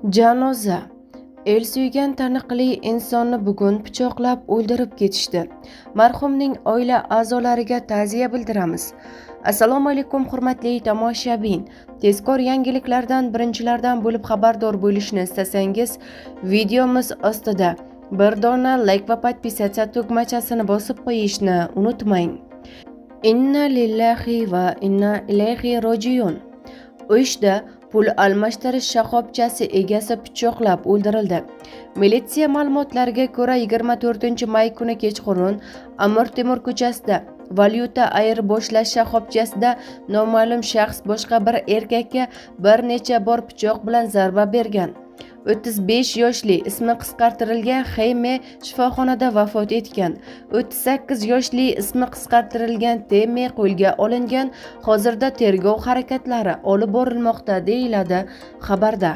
Janoza. El suygan taniqli insonni bugun pichoqlab o'ldirib ketishdi. Marhumning oila a'zolariga ta'ziya bildiramiz. Assalomu alaykum hurmatli tomoshabin. Tezkor yangiliklardan birinchilardan bo'lib xabardor bo'lishni istasangiz, videomiz ostida bir dona like va podpisatsiya tugmachasini bosib qo'yishni unutmang. Inna lillahi va inna ilayhi rojiun. O'shda pul almashtirish shoxobchasi egasi pichoqlab o'ldirildi. Militsiya ma'lumotlariga ko'ra 24-may kuni kechqurun Amir Temur ko'chasida valyuta ayirboshlash shoxobchasida noma'lum shaxs boshqa bir erkakka bir necha bor pichoq bilan zarba bergan. 35 yoshli ismi qisqartirilgan Xeyme shifoxonada vafot etgan. 38 yoshli ismi qisqartirilgan Teme qo'lga olingan. Hozirda tergov harakatlari olib borilmoqda, deyiladi xabarda.